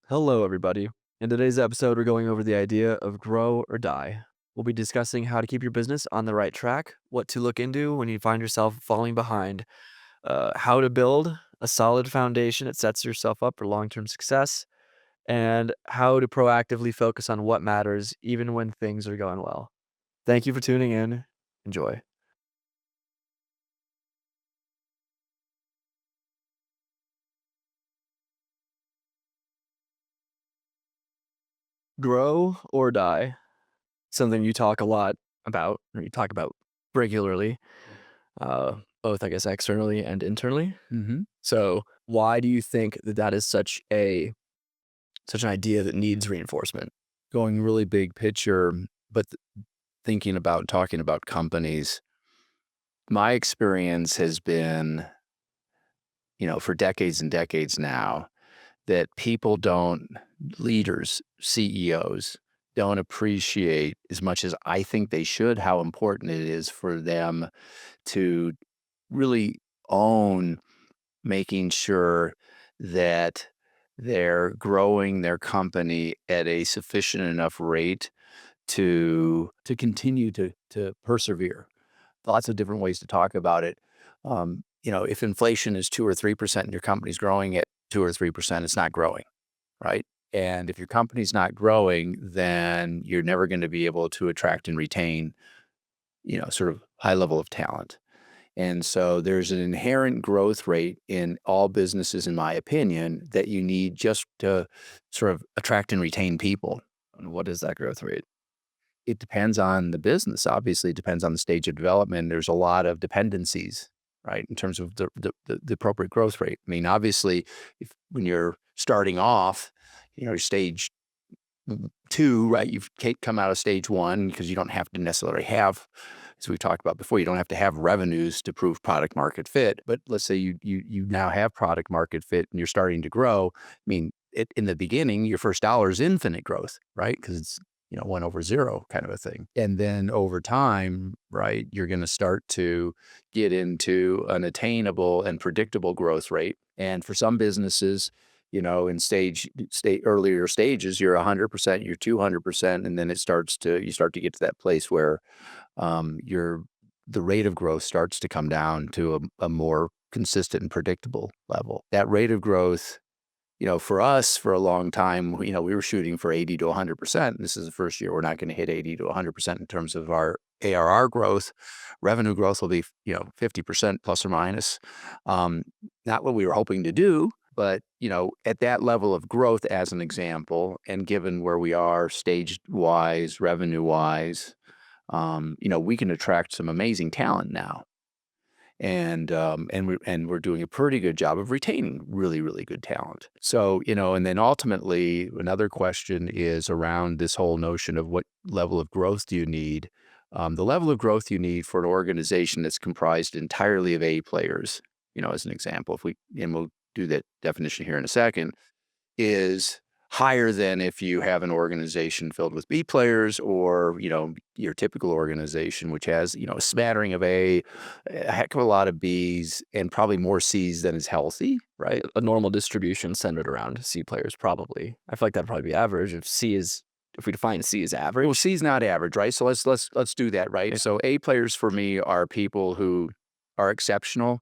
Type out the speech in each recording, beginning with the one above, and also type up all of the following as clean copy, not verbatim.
Hello, everybody. In today's episode, we're going over the idea of grow or die. We'll be discussing how to keep your business on the right track, what to look into when you find yourself falling behind, how to build a solid foundation that sets yourself up for long term success, and how to proactively focus on what matters even when things are going well. Thank you for tuning in. Enjoy. Grow or die, something you talk a lot about, or you talk about regularly. Both, I guess, externally and internally. So, why do you think that that is such an idea that needs reinforcement? Going really big picture, but thinking about talking about companies, my experience has been, for decades and decades now, that people don't, leaders, CEOs, don't appreciate as much as I think they should how important it is for them to really own making sure that they're growing their company at a sufficient enough rate to continue to persevere. Lots of different ways to talk about it. If inflation is 2 or 3% and your company's growing at 2 or 3%, it's not growing, right? And if your company's not growing, then you're never going to be able to attract and retain, sort of high level of talent. And so there's an inherent growth rate in all businesses, in my opinion, that you need just to sort of attract and retain people. And what is that growth rate? It depends on the business. Obviously, it depends on the stage of development. There's a lot of dependencies, right, in terms of the appropriate growth rate. I mean, obviously, if when you're starting off, stage 2, right, you've come out of stage 1 because you don't have to necessarily have, as we've talked about before, you don't have to have revenues to prove product market fit. But let's say you now have product market fit and you're starting to grow. I mean, in the beginning, your first dollar is infinite growth, right? Because it's 1/0 kind of a thing. And then over time, right, you're going to start to get into an attainable and predictable growth rate. And for some businesses, in earlier stages, you're 100%, you're 200%, and then you start to get to that place where your the rate of growth starts to come down to a more consistent and predictable level. That rate of growth, for us, for a long time, we were shooting for 80 to 100%. This is the first year we're not going to hit 80 to 100% in terms of our ARR growth. Revenue growth will be, 50% plus or minus. Not what we were hoping to do, but, at that level of growth, as an example, and given where we are stage wise, revenue wise, we can attract some amazing talent now. And we're doing a pretty good job of retaining really, really good talent. So, and then ultimately another question is around this whole notion of what level of growth do you need? The level of growth you need for an organization that's comprised entirely of A players, as an example, and we'll do that definition here in a second, is higher than if you have an organization filled with B players, or, your typical organization, which has, a smattering of a heck of a lot of Bs and probably more Cs than is healthy, right? A normal distribution centered around C players, probably. I feel like that'd probably be average if we define C as Well, average. C is not average, right? So let's do that, right? Yeah. So A players for me are people who are exceptional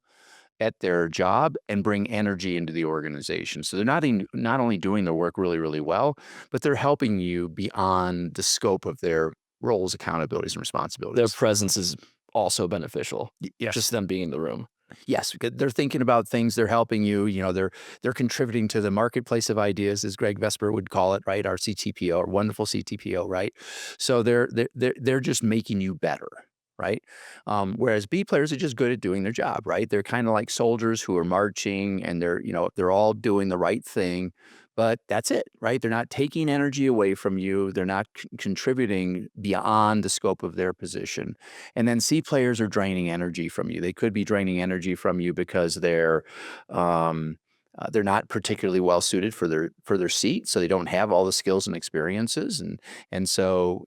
at their job and bring energy into the organization. So they're not only doing their work really, really well, but they're helping you beyond the scope of their roles, accountabilities, and Their responsibilities. presence is also beneficial, just Yes. them being in the room. Yes, because they're thinking about things, they're helping you, they're contributing to the marketplace of ideas, as Greg Vesper would call it, right? Our CTPO, our wonderful CTPO, right? So they're just making you better, right? Whereas B players are just good at doing their job, right? They're kind of like soldiers who are marching, and they're all doing the right thing, but that's it, right? They're not taking energy away from you. They're not contributing beyond the scope of their position. And then C players are draining energy from you. They could be draining energy from you because they're not particularly well suited for their seat, so they don't have all the skills and experiences, and so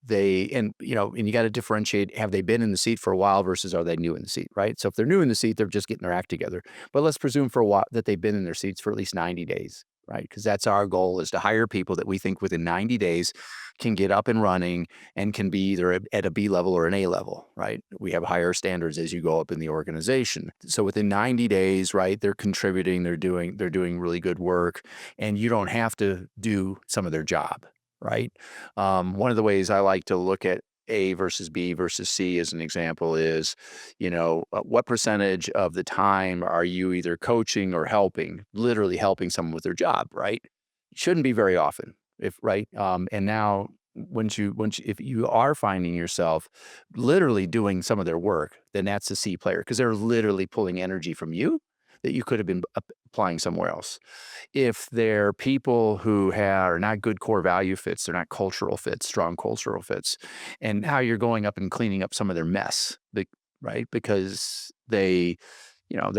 and you got to differentiate: have they been in the seat for a while versus are they new in the seat, right? So if they're new in the seat, they're just getting their act together. But let's presume for a while that they've been in their seats for at least 90 days. right? Because that's our goal, is to hire people that we think within 90 days can get up and running and can be either at a B level or an A level, right? We have higher standards as you go up in the organization. So within 90 days, right, they're contributing, they're doing really good work, and you don't have to do some of their job, right? One of the ways I like to look at A versus B versus C as an example is, what percentage of the time are you either coaching or helping, literally helping someone with their job, right? Shouldn't be very often, if right. And now, if you are finding yourself literally doing some of their work, then that's a C player because they're literally pulling energy from you that you could have been applying somewhere else. If they're people who are not good core value fits, they're not cultural fits, strong cultural fits, and how you're going up and cleaning up some of their mess, right? Because they're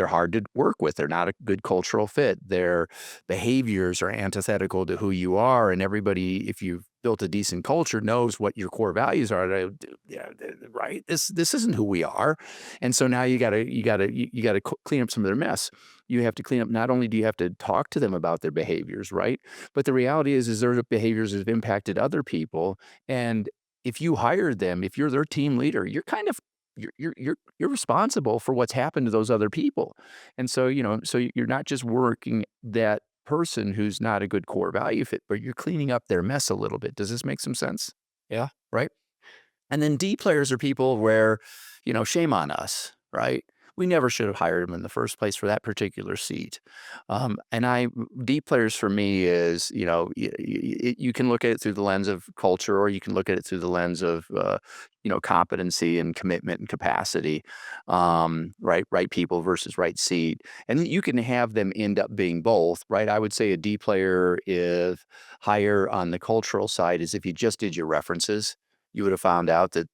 hard to work with. They're not a good cultural fit. Their behaviors are antithetical to who you are, and everybody, if you've built a decent culture, knows what your core values are. Yeah, right. This isn't who we are, and so now you gotta clean up some of their mess. You have to clean up. Not only do you have to talk to them about their behaviors, right? But the reality is their behaviors have impacted other people, and if you hired them, if you're their team leader, you're kind of you're responsible for what's happened to those other people. And so, you're not just working that person who's not a good core value fit, but you're cleaning up their mess a little bit. Does this make some sense? Yeah. Right? And then D players are people where, shame on us, right? We never should have hired them in the first place for that particular seat. D players for me is, you can look at it through the lens of culture, or you can look at it through the lens of, competency and commitment and capacity, right people versus right seat. And you can have them end up being both, right? I would say a D player is higher on the cultural side is if you just did your references, you would have found out that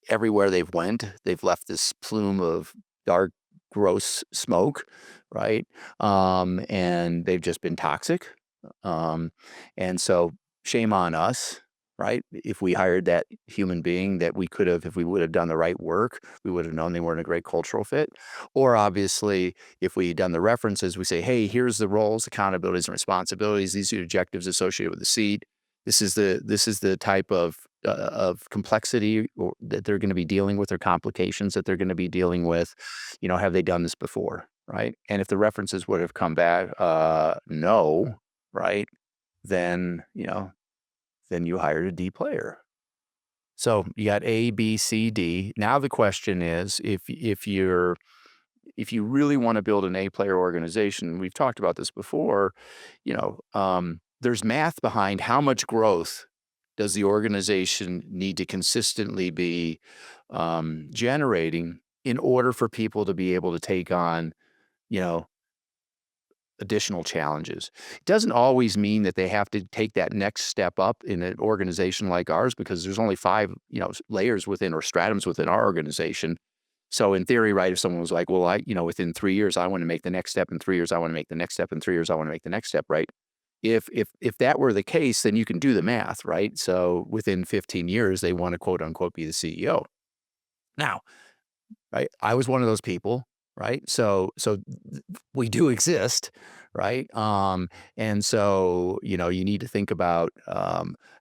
everywhere they've went, they've left this plume of dark, gross smoke, right? And they've just been toxic. Um, and so shame on us, right? If we hired that human being that we could have, if we would have done the right work, we would have known they weren't a great cultural fit. Or obviously, if we had done the references, we say, hey, here's the roles, accountabilities, and responsibilities. These are the objectives associated with the seat. This is the type of complexity that they're going to be dealing with, or complications that they're going to be dealing with. Have they done this before, right? And if the references would have come back, no, right? Then then you hired a D player. So you got A, B, C, D. Now the question is, if you really want to build an A player organization, we've talked about this before, there's math behind how much growth does the organization need to consistently be generating in order for people to be able to take on, you know, additional challenges. It doesn't always mean that they have to take that next step up in an organization like ours, because there's only five, layers within, or stratums within our organization. So in theory, right, if someone was like, well, within 3 years, I want to make the next step. In 3 years, I want to make the next step. In 3 years, I want to make the next step, right? If that were the case, then you can do the math, right? So within 15 years, they want to quote unquote be the CEO. Now, right, I was one of those people, right? So we do exist, right? And so you need to think about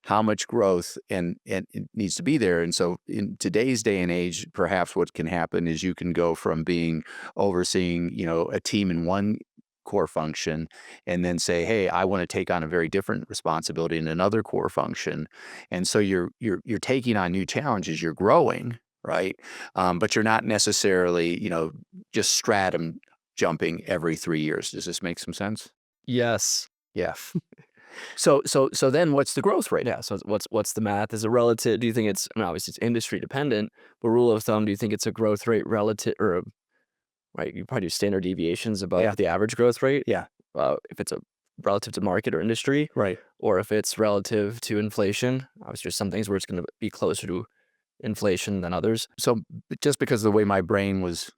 how much growth and it needs to be there. And so in today's day and age, perhaps what can happen is you can go from being overseeing a team in one core function, and then say, hey, I want to take on a very different responsibility in another core function. And so you're taking on new challenges, you're growing, right? But you're not necessarily, just stratum jumping every 3 years. Does this make some sense? Yes. Yeah. So then what's the growth rate? Yeah. So what's the math? Is it relative? Do you think it's, I mean, obviously it's industry dependent, but rule of thumb, do you think it's a growth rate relative, or right? You probably do standard deviations Yeah. above the average growth rate. Yeah. If it's a relative to market or industry, Right. or if it's relative to inflation. Obviously, there's some things where it's going to be closer to inflation than others. So just because of the way my brain was,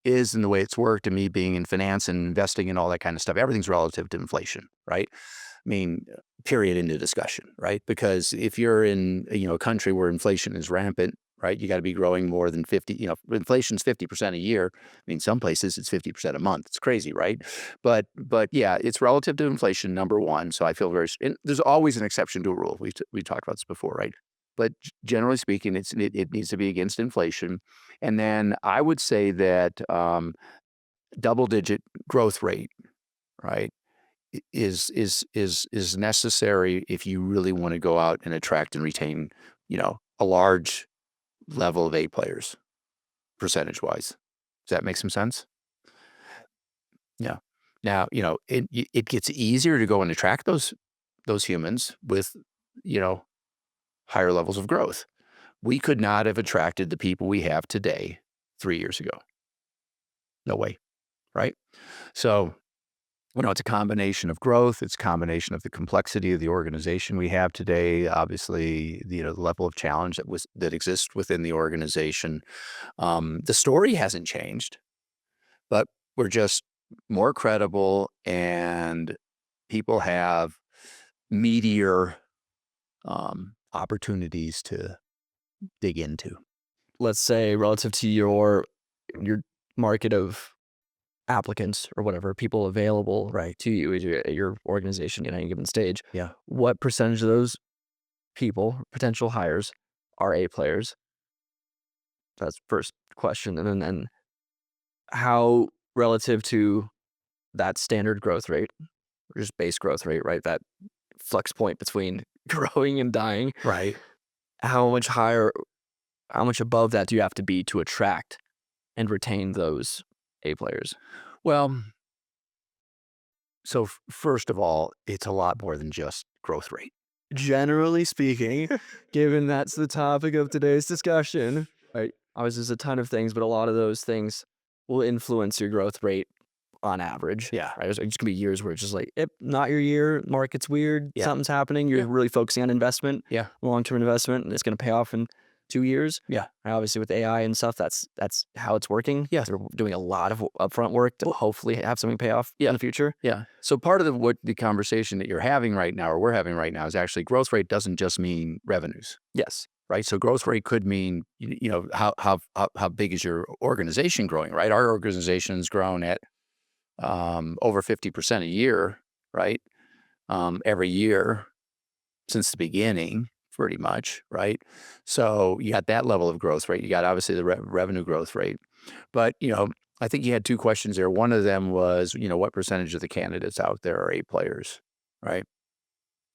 is and the way it's worked, and me being in finance and investing and all that kind of stuff, everything's relative to inflation, right? I mean, period, into discussion, right? Because if you're in, a country where inflation is rampant, right? You got to be growing more than 50, inflation's 50% a year. I mean, some places it's 50% a month. It's crazy, right? But yeah, it's relative to inflation, number one. So I feel and there's always an exception to a rule. We talked about this before, right? But generally speaking, it needs to be against inflation. And then I would say that double digit growth rate, right? Is necessary if you really want to go out and attract and retain, a large level of A players, percentage wise. Does that make some sense? Yeah. Now, it gets easier to go and attract those humans with, you know, higher levels of growth. We could not have attracted the people we have today 3 years ago. No way, right? So, it's a combination of growth, it's a combination of the complexity of the organization we have today, obviously, the level of challenge that exists within the organization. The story hasn't changed, but we're just more credible and people have meatier, opportunities to dig into. Let's say relative to your market of applicants or whatever, people available Right. to you at your organization at any given stage, Yeah. what percentage of those people, potential hires, are A players? That's first question, and then how relative to that standard growth rate, or just base growth rate, right? That flex point between growing and dying, Right. how much higher, how much above that do you have to be to attract and retain those A players? Well, so first of all, it's a lot more than just growth rate. Generally speaking, given that's the topic of today's discussion, right? Obviously, there's a ton of things, but a lot of those things will influence your growth rate on average, Yeah. right? There's just gonna be years where it's just like, "Yep, not your year, market's weird, Yeah. something's happening." You're Yeah. really focusing on investment, Yeah. long-term investment, and it's gonna pay off in 2 years. Yeah. And obviously, with AI and stuff, that's how it's working. Yes. They're doing a lot of upfront work to Well, hopefully have something pay off in yeah. the future. Yeah. So part of what the conversation that you're having right now, or we're having right now, is actually growth rate doesn't just mean revenues, Yes. right? So growth rate could mean, how big is your organization growing, right? Our organization's grown at over 50% a year, right? Every year since the beginning, pretty much, right? So you got that level of growth rate. You got obviously the revenue growth rate. But, I think you had two questions there. One of them was, what percentage of the candidates out there are A players, right?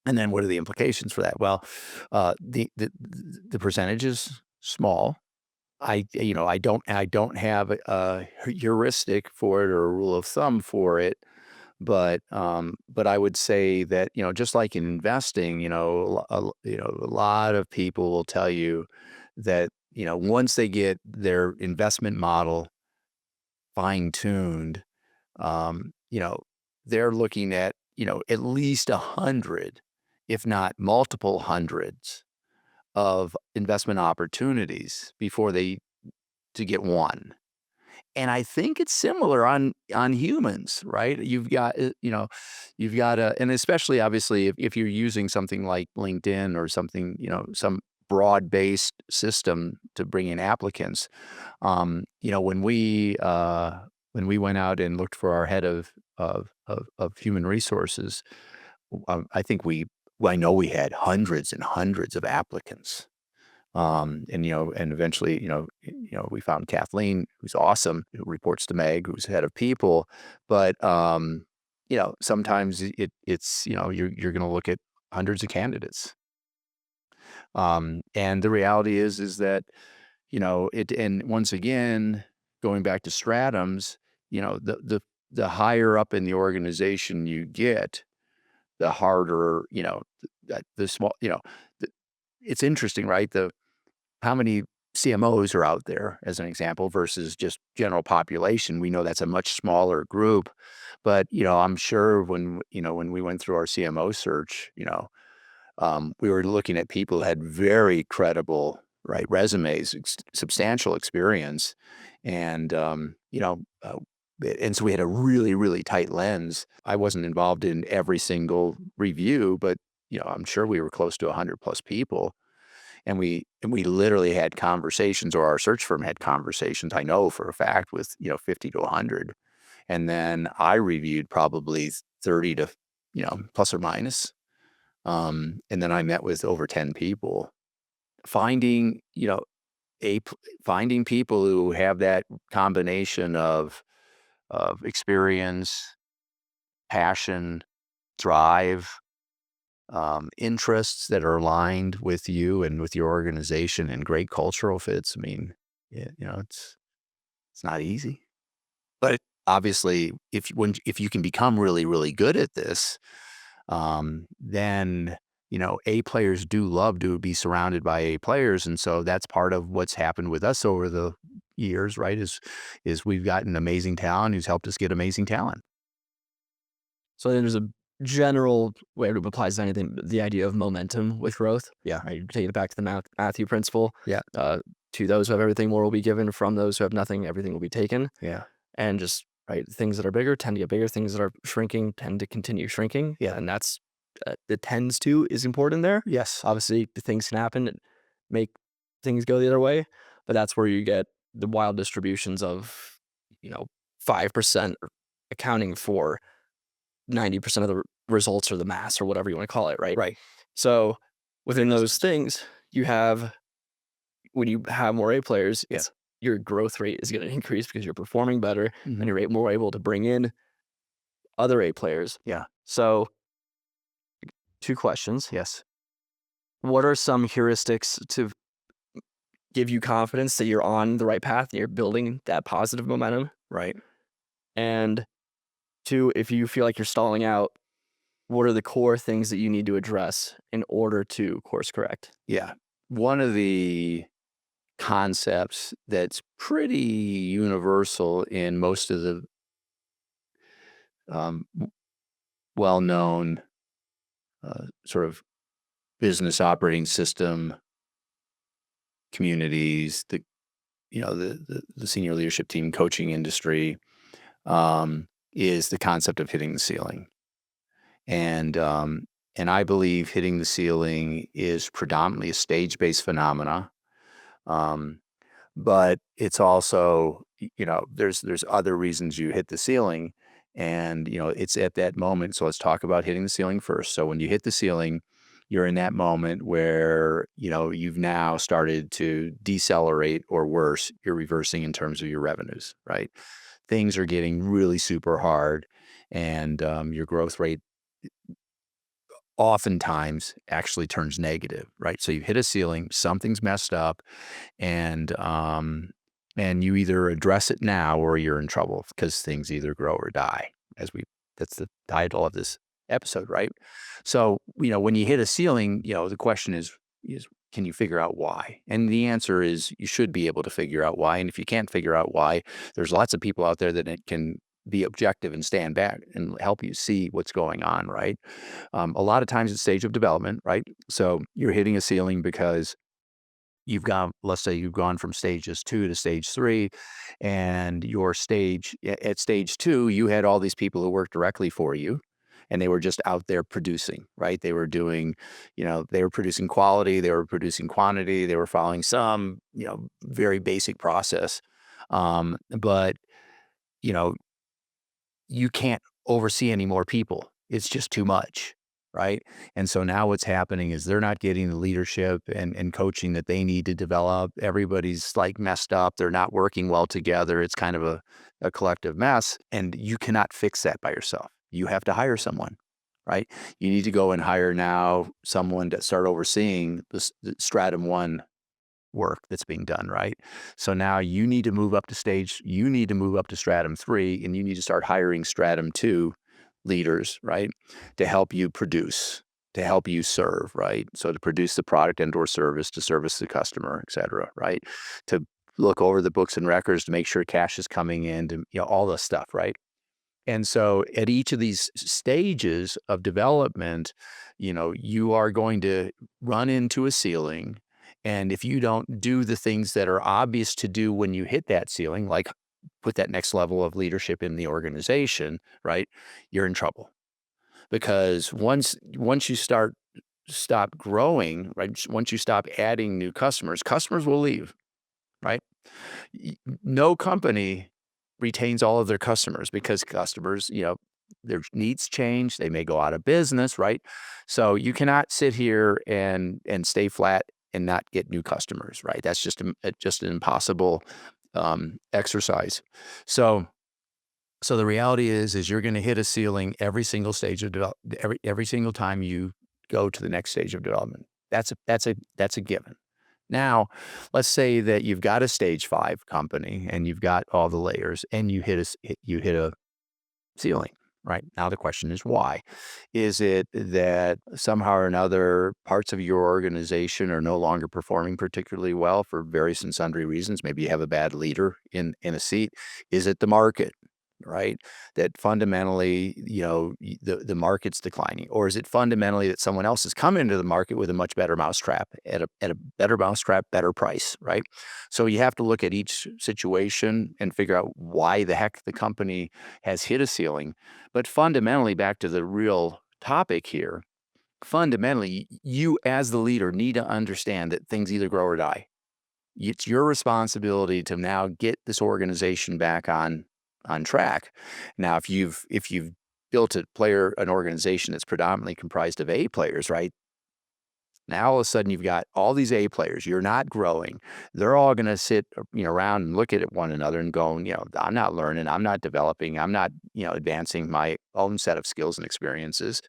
And then what are the implications for that? Well, the percentage is small. I don't have a heuristic for it or a rule of thumb for it, but I would say that, just like in investing, a lot of people will tell you that, once they get their investment model fine-tuned, um, you know, they're looking at, at least 100, if not multiple hundreds of investment opportunities before they to get one. And I think it's similar on humans, right? And especially obviously if you're using something like LinkedIn or something, some broad-based system to bring in applicants. When we went out and looked for our head of human resources, I know we had hundreds and hundreds of applicants. And eventually, we found Kathleen, who's awesome, who reports to Meg, who's head of people. But sometimes it's you're going to look at hundreds of candidates. And the reality is that it. And once again, going back to stratums, the higher up in the organization you get, the harder, the small, the, it's interesting, right? How many CMOs are out there as an example versus just general population. We know that's a much smaller group, but I'm sure when we went through our CMO search, we were looking at people who had very credible, right, resumes, substantial experience, and and so we had a really, really tight lens. I wasn't involved in every single review, but I'm sure we were close to 100 plus people. And we literally had conversations, or our search firm had conversations, I know for a fact, with, 50 to 100. And then I reviewed probably 30 to, plus or minus. And then I met with over 10 people. Finding, a p- finding people who have that combination of experience, passion, drive, interests that are aligned with you and with your organization, and great cultural fits. I mean, yeah, it's not easy. But obviously, if you can become really, really good at this, then, A players do love to be surrounded by A players, and so that's part of what's happened with us over the years, right? Is we've gotten amazing talent who's helped us get amazing talent. So then there's a general way it applies to anything, the idea of momentum with growth, Yeah, right? You take it back to the Matthew principle. yeah, Uh, to those who have everything, more will be given. From those who have nothing, everything will be taken. yeah, And just, right, things that are bigger tend to get bigger. Things that are shrinking tend to continue shrinking. yeah. And that's the tends to is important there. Yes. Obviously, the things can happen and make things go the other way, but that's where you get the wild distributions of, you know, 5% accounting for 90% of the results or the mass or whatever you want to call it, right? Right. So within those Business. things, you have when you have more A players, Yeah. it's your growth rate is going to increase because you're performing better and Mhm. you're more able to bring in other A players. Yeah. So, two questions. Yes. What are some heuristics to give you confidence that you're on the right path and you're building that positive momentum? Right. And two, if you feel like you're stalling out, what are the core things that you need to address in order to course correct? Yeah. One of the concepts that's pretty universal in most of the um, well-known sort of business operating system communities, the senior leadership team coaching industry, is the concept of hitting the ceiling. And I believe hitting the ceiling is predominantly a stage-based phenomena. Um, but it's also, there's other reasons you hit the ceiling, and it's at that moment. So let's talk about hitting the ceiling first. So when you hit the ceiling, you're in that moment where you've now started to decelerate, or worse, you're reversing in terms of your revenues, right? Things are getting really super hard, and your growth rate oftentimes actually turns negative, right? So you hit a ceiling, something's messed up, and you either address it now or you're in trouble, because things either grow or die, as we that's the title of this episode, right? So, when you hit a ceiling, the question is can you figure out why? And the answer is you should be able to figure out why. And if you can't figure out why, there's lots of people out there that it can be objective and stand back and help you see what's going on, right? A lot of times it's stage of development, right? So you're hitting a ceiling because let's say you've gone from stages 2 to stage 3, and at stage 2, you had all these people who worked directly for you, and they were just out there producing, right? They were producing quality, they were producing quantity, they were following some, very basic process. But, you know, you can't oversee any more people. It's just too much, right? And so now what's happening is they're not getting the leadership and coaching that they need to develop. Everybody's like messed up. They're not working well together. It's kind of a collective mess. And you cannot fix that by yourself. You have to hire someone, right? You need to go and hire now someone to start overseeing the stratum one work that's being done, right? So now you need to move up to stratum 3, and you need to start hiring stratum 2 leaders, right? To help you produce, to help you serve, right? So to produce the product and or service, to service the customer, et cetera, right? To look over the books and records to make sure cash is coming in, to, all this stuff, right? And so at each of these stages of development, you are going to run into a ceiling. And if you don't do the things that are obvious to do when you hit that ceiling, like put that next level of leadership in the organization, right, you're in trouble. Because once you start stop growing, right? Once you stop adding new customers, customers will leave, right? No company retains all of their customers because customers, their needs change. They may go out of business, right? So you cannot sit here and stay flat and not get new customers, right? That's just an impossible exercise. So so the reality is you're going to hit a ceiling every single stage of every single time you go to the next stage of development. That's a given. Now, let's say that you've got a stage 5 company and you've got all the layers and you hit a ceiling, right? Now the question is why? Is it that somehow or another parts of your organization are no longer performing particularly well for various and sundry reasons? Maybe you have a bad leader in a seat. Is it the market? Right? That fundamentally, the market's declining, or is it fundamentally that someone else has come into the market with a much better mousetrap at a better mousetrap, better price, right? So you have to look at each situation and figure out why the heck the company has hit a ceiling. But fundamentally, back to the real topic here, fundamentally, you as the leader need to understand that things either grow or die. It's your responsibility to now get this organization back on track. Now, if you've built an organization that's predominantly comprised of A players, right? Now all of a sudden you've got all these A players. You're not growing. They're all going to sit, around and look at one another and going, I'm not learning, I'm not developing, I'm not, advancing my own set of skills and experiences.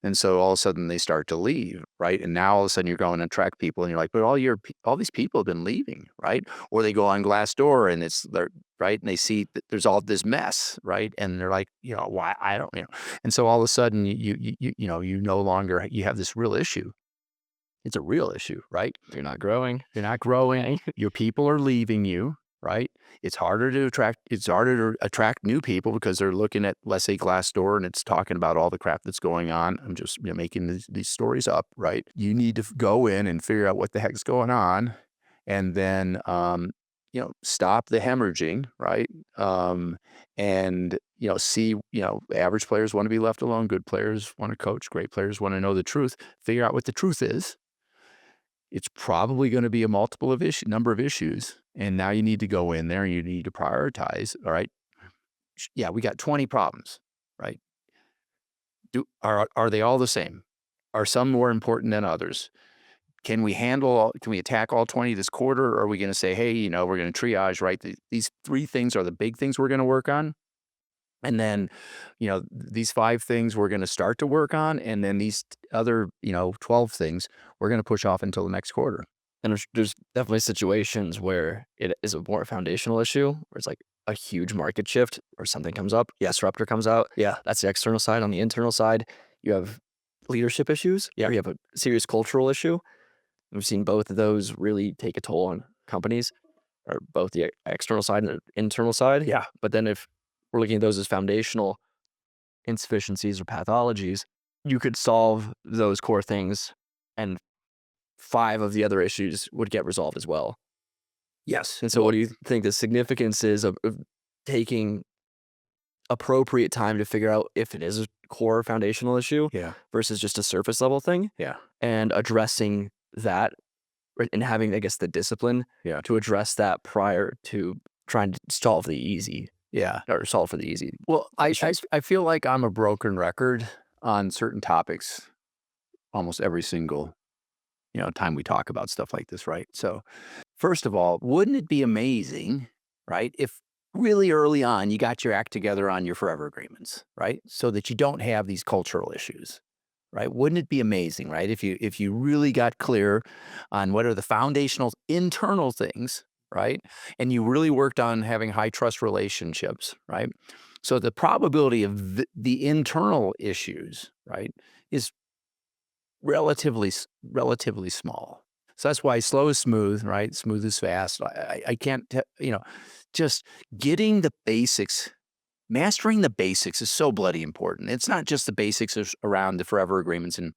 And so all of a sudden they start to leave, right? And now all of a sudden you're going to attract people and you're like, but all these people have been leaving, right? Or they go on Glassdoor and they're right. And they see that there's all this mess, right? And they're like, why I don't, and so all of a sudden you no longer, you have this real issue. It's a real issue, right? You're not growing. You're not growing. Right. Your people are leaving you, right? It's harder to attract new people because they're looking at, let's say, Glassdoor, and it's talking about all the crap that's going on. I'm just making these stories up, right? You need to go in and figure out what the heck's going on, and then stop the hemorrhaging, right? And see, average players want to be left alone. Good players want to coach. Great players want to know the truth. Figure out what the truth is. It's probably gonna be a multiple of number of issues, and now you need to go in there and you need to prioritize, all right? Yeah, we got 20 problems, right? Are they all the same? Are some more important than others? Can we attack all 20 this quarter, or are we gonna say, "Hey, we're gonna triage, right? These 3 things are the big things we're gonna work on, and then, these 5 things we're gonna start to work on, and then these other, 12 things we're gonna push off until the next quarter." And there's definitely situations where it is a more foundational issue, where it's like a huge market shift or something comes up, Yeah, disruptor comes out. yeah, That's the external side. On the internal side, you have leadership issues, yeah, or you have a serious cultural issue. We've seen both of those really take a toll on companies, or both the external side and the internal side. yeah. But then if we're looking at those as foundational insufficiencies or pathologies, you could solve those core things and 5 of the other issues would get resolved as well. Yes. And so what Well, do you think the significance is of taking appropriate time to figure out if it is a core foundational issue yeah, versus just a surface level thing, yeah, and addressing that, right, and having, I guess, the discipline yeah, to address that prior to trying to solve the easy yeah. or solve for the easy Well, I issues? I feel like I'm a broken record on certain topics almost every single, time we talk about stuff like this, right? So, first of all, wouldn't it be amazing, right, if really early on you got your act together on your forever agreements, right? So that you don't have these cultural issues, right? Wouldn't it be amazing, right? If you really got clear on what are the foundational internal things, right? And you really worked on having high trust relationships, right? So the probability of the internal issues, right, is relatively small. So that's why slow is smooth, right? Smooth is fast. I can't, just getting the basics, mastering the basics is so bloody important. It's not just the basics around the forever agreements and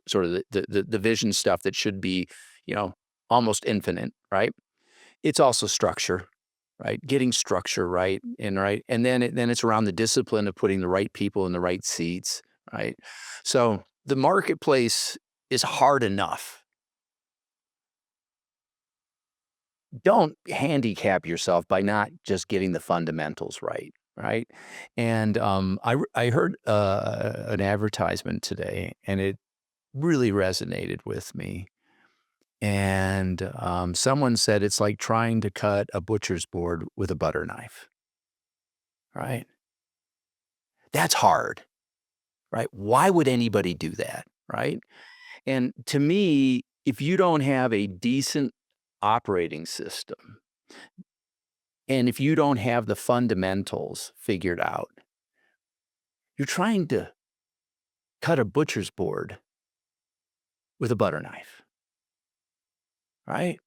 sort of the vision stuff that should be, you know, almost infinite, right? It's also structure, right? Getting structure right, and then it's around the discipline of putting the right people in the right seats, right? So the marketplace is hard enough. Don't handicap yourself by not just getting the fundamentals right, right? And, I heard, an advertisement today, and it really resonated with me, and, someone said it's like trying to cut a butcher's board with a butter knife, right? That's hard, right? Why would anybody do that, right? And to me, if you don't have a decent operating system, and if you don't have the fundamentals figured out, you're trying to cut a butcher's board with a butter knife, right?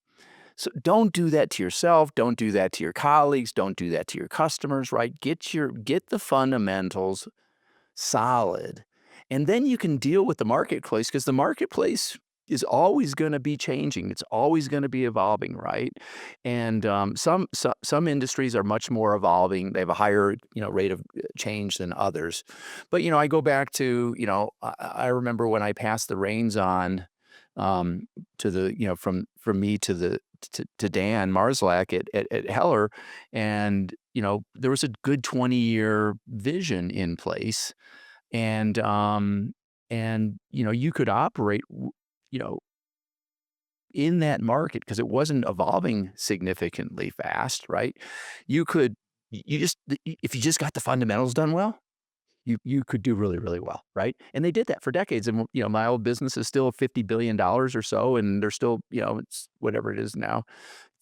So don't do that to yourself, don't do that to your colleagues, don't do that to your customers, right? Get the fundamentals solid, and then you can deal with the marketplace because the marketplace is always gonna be changing. It's always gonna be evolving, right? And, some industries are much more evolving. They have a higher, rate of, change than others. But, I go back to, I remember when I passed the reins on, to the from me to Dan Marszalek at Heller, and, there was a good 20-year vision in place, and, you could operate, you know, in that market because it wasn't evolving significantly fast, right? You could you just if you just got the fundamentals done well, you could do really, really well, right? And they did that for decades, and, my old business is still $50 billion or so, and they're still, it's whatever it is now,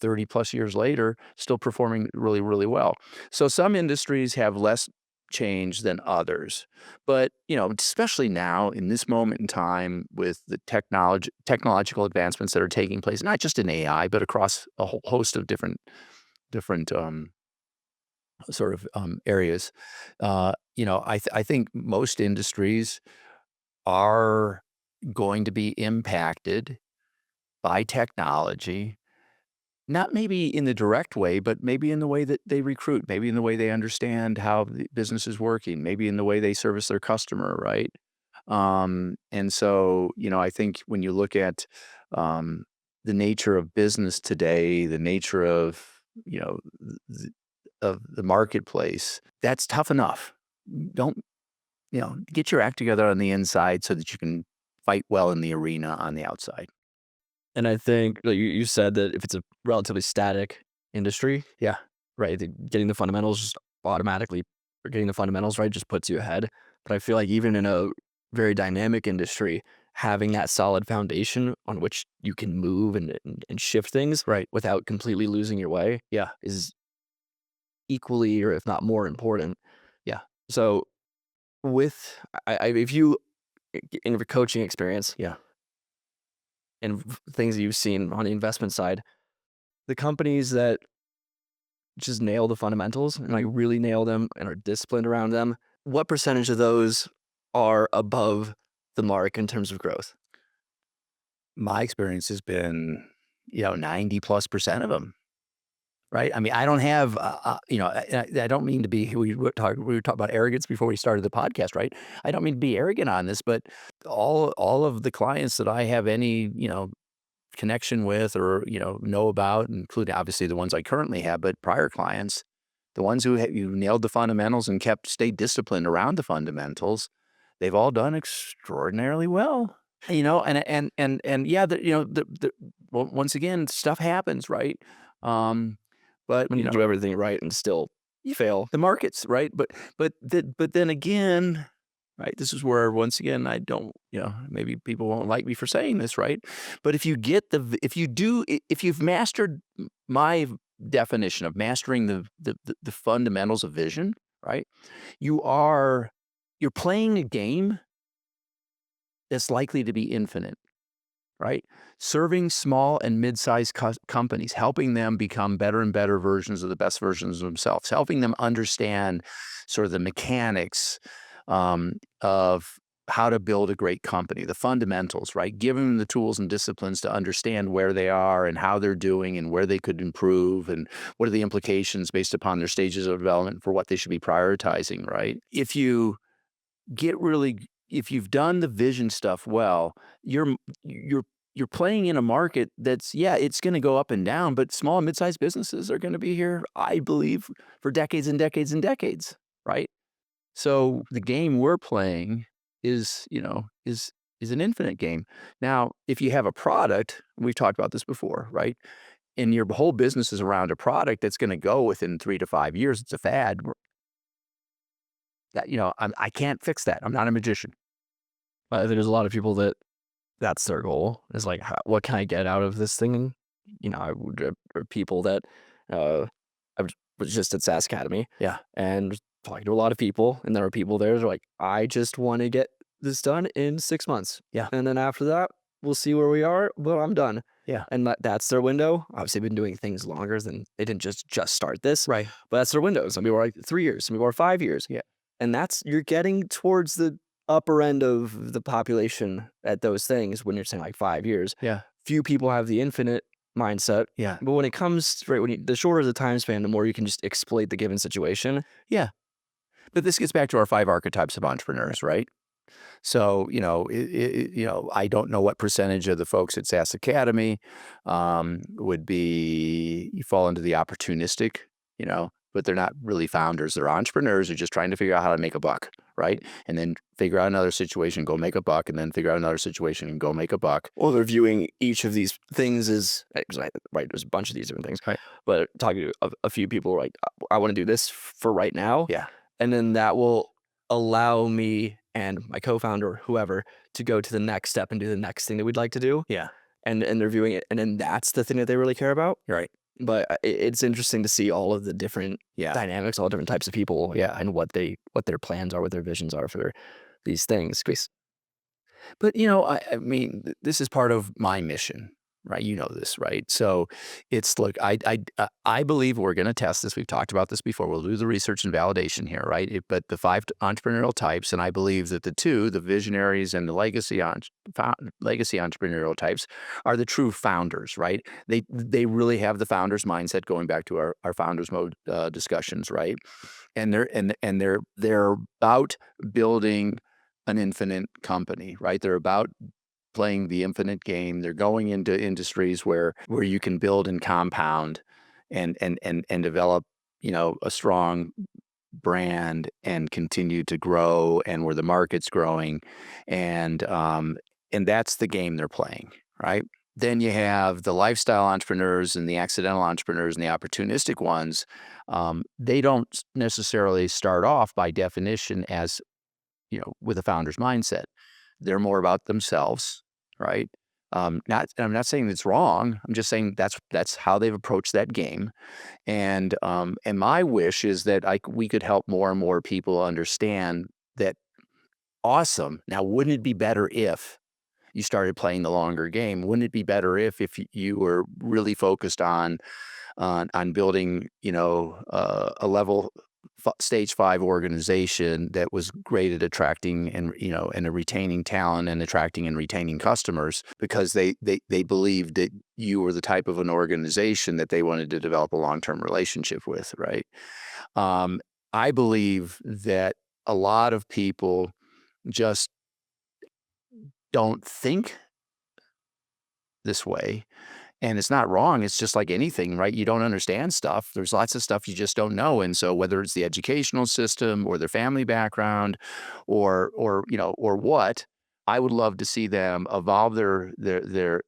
30 plus years later, still performing really, really well. So some industries have less change than others. But, especially now in this moment in time with the technological advancements that are taking place, not just in AI, but across a whole host of different sort of areas. I think most industries are going to be impacted by technology. Not maybe in the direct way, but maybe in the way that they recruit, maybe in the way they understand how the business is working, maybe in the way they service their customer, right? And so, I think when you look at the nature of business today, the nature of, the marketplace, that's tough enough. Don't, get your act together on the inside so that you can fight well in the arena on the outside. And I think, like you said that if it's a relatively static industry, Yeah. right, getting the fundamentals just automatically or getting the fundamentals right just puts you ahead. But I feel like even in a very dynamic industry, having that solid foundation on which you can move and shift things Right. without completely losing your way Yeah. is equally or if not more important. Yeah. So with if you in your coaching experience Yeah. and things that you've seen on the investment side, the companies that just nail the fundamentals and like Mhm. really nail them and are disciplined around them, what percentage of those are above the mark in terms of growth? My experience has been, 90 plus percent of them. Right? I mean, I don't have, I don't mean to be, we were talking about arrogance before we started the podcast, right? I don't mean to be arrogant on this, but all of the clients that I have any, connection with or, know about, including obviously the ones I currently have, but prior clients, the ones who you nailed the fundamentals and stayed disciplined around the fundamentals, they've all done extraordinarily well. And yeah, once again, stuff happens, right? Um, but When you do everything right and still yeah, fail. the markets, right? But then again, right? This is where once again I don't, maybe people won't like me for saying this, right? But if you've mastered my definition of mastering the fundamentals of vision, right? You are you're playing a game that's likely to be infinite, right? Serving small and mid-sized companies, helping them become better and better versions of the best versions of themselves, helping them understand sort of the mechanics of how to build a great company, the fundamentals, right? Giving them the tools and disciplines to understand where they are and how they're doing and where they could improve and what are the implications based upon their stages of development for what they should be prioritizing, right? If you get really if you've done the vision stuff well, you're you're you're playing in a market that's, yeah, it's gonna go up and down, but small and mid-sized businesses are gonna be here, I believe, for decades and decades and decades, right? So the game we're playing is, is an infinite game. Now, if you have a product, we've talked about this before, right? And your whole business is around a product that's gonna go within 3 to 5 years, it's a fad, I can't fix that. I'm not a magician. There's a lot of people that that's their goal is like, what can I get out of this thing? I would, or people that I was just at SAS Academy Yeah, and talking to a lot of people, and there are people there that are like, I just want to get this done in 6 months, yeah, and then after that, we'll see where we are. But I'm done, yeah. and that's their window. Obviously, they've been doing things longer than they didn't just start this, Right. but that's their window. Some people are like 3 years, some people are 5 years, Yeah, and that's you're getting towards the upper end of the population at those things when you're saying like 5 years. yeah, Few people have the infinite mindset, yeah, but when it comes right when the shorter the time span, the more you can just exploit the given situation. yeah. But this gets back to our 5 archetypes of entrepreneurs, right? So, I don't know what percentage of the folks at SAS Academy would be you fall into the opportunistic, but they're not really founders. They're entrepreneurs. They're just trying to figure out how to make a buck, right? And then figure out another situation, go make a buck, and then figure out another situation and go make a buck. Well, they're viewing each of these things as right. There's a bunch of these different things, Right. but talking to a few people, like I want to do this for right now, Yeah. and then that will allow me and my co-founder, or whoever, to go to the next step and do the next thing that we'd like to do, Yeah. and they're viewing it, and then that's the thing that they really care about. You're right. But it's interesting to see all of the different Yeah. dynamics, all different types of people, Yeah. and what their plans are, what their visions are for these things. 'Cause But, I mean, this is part of my mission, right? You know this, right? So it's look, I believe we're going to test this. We've talked about this before. We'll do the research and validation here, right? But the 5 entrepreneurial types, and I believe that the visionaries and the legacy entrepreneurial types, are the true founders, right? They really have the founders mindset, going back to our founders mode discussions, right? And they're about building an infinite company, right? They're about playing the infinite game. They're going into industries where you can build and compound and develop, a strong brand and continue to grow, and where the market's growing. And that's the game they're playing, right? Then you have the lifestyle entrepreneurs and the accidental entrepreneurs and the opportunistic ones. They don't necessarily start off by definition as, with a founder's mindset. They're more about themselves, right? I'm not saying it's wrong. I'm just saying that's how they've approached that game. And my wish is that we could help more and more people understand that. Awesome. Now, wouldn't it be better if you started playing the longer game? Wouldn't it be better if you were really focused on building, a level stage 5 organization that was great at attracting and retaining talent and attracting and retaining customers, because they believed that you were the type of an organization that they wanted to develop a long-term relationship with, right? Um, I believe that a lot of people just don't think this way. And it's not wrong, it's just like anything, right? You don't understand stuff. There's lots of stuff you just don't know, and so whether it's the educational system or their family background or what, I would love to see them evolve their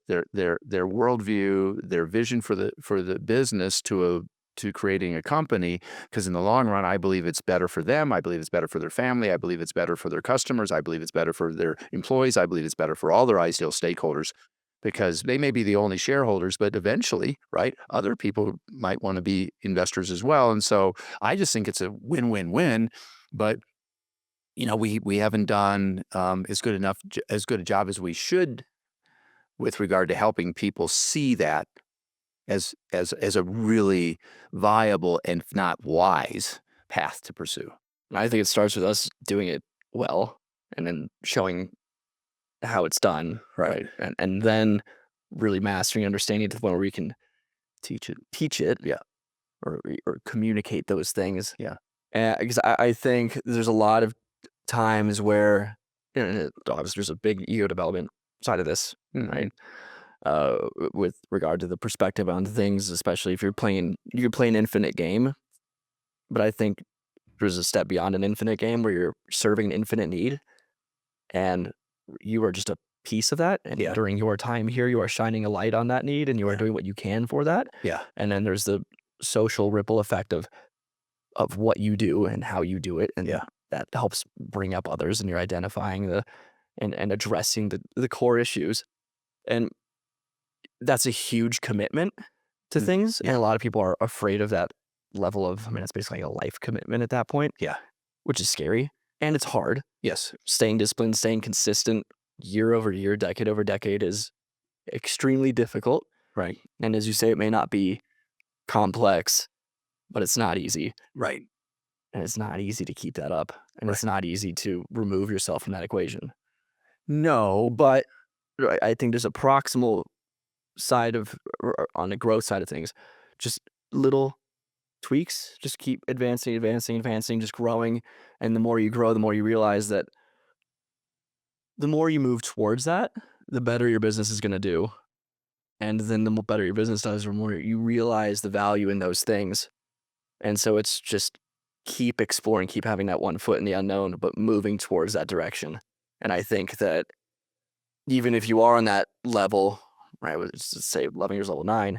worldview, their vision for the business to creating a company. Because in the long run, I believe it's better for them, I believe it's better for their family, I believe it's better for their customers, I believe it's better for their employees, I believe it's better for all their ideal stakeholders, because they may be the only shareholders, but eventually, right, other people might want to be investors as well. And so I just think it's a win-win-win. But we haven't done as good a job as we should with regard to helping people see that as a really viable and if not wise path to pursue. I think it starts with us doing it well, and then showing how it's done, Right. right? And then really mastering understanding to the point where we can teach it, Yeah. or communicate those things. Yeah. Because I think there's a lot of times where and obviously there's a big ego development side of this, right? Mhm. With regard to the perspective on things, especially if you can play an infinite game, but I think there's a step beyond an infinite game where you're serving an infinite need, and you are just a piece of that. And Yeah, during your time here, you are shining a light on that need, and you are yeah, doing what you can for that. yeah, And then there's the social ripple effect of what you do and how you do it, and yeah. that helps bring up others, and you're identifying and addressing the core issues. And that's a huge commitment to Mm, things, and yeah, a lot of people are afraid of that level of, I mean, it's basically a life commitment at that point, yeah. which is scary, and it's hard. Yes, Staying disciplined, staying consistent year over year, decade over decade is extremely difficult, right, and as you say, it may not be complex, but it's not easy, right, and it's not easy to keep that up, and right. it's not easy to remove yourself from that equation. No, But I think there's a proximal side of, or on the growth side of things, just little tweaks, just keep advancing, advancing, advancing, just growing. And the more you grow, the more you realize that the more you move towards that, the better your business is going to do. And then the better your business does, the more you realize the value in those things. And so it's just keep exploring, keep having that one foot in the unknown, but moving towards that direction. And I think that even if you are on that level, right, let's just say 11 years, level 9,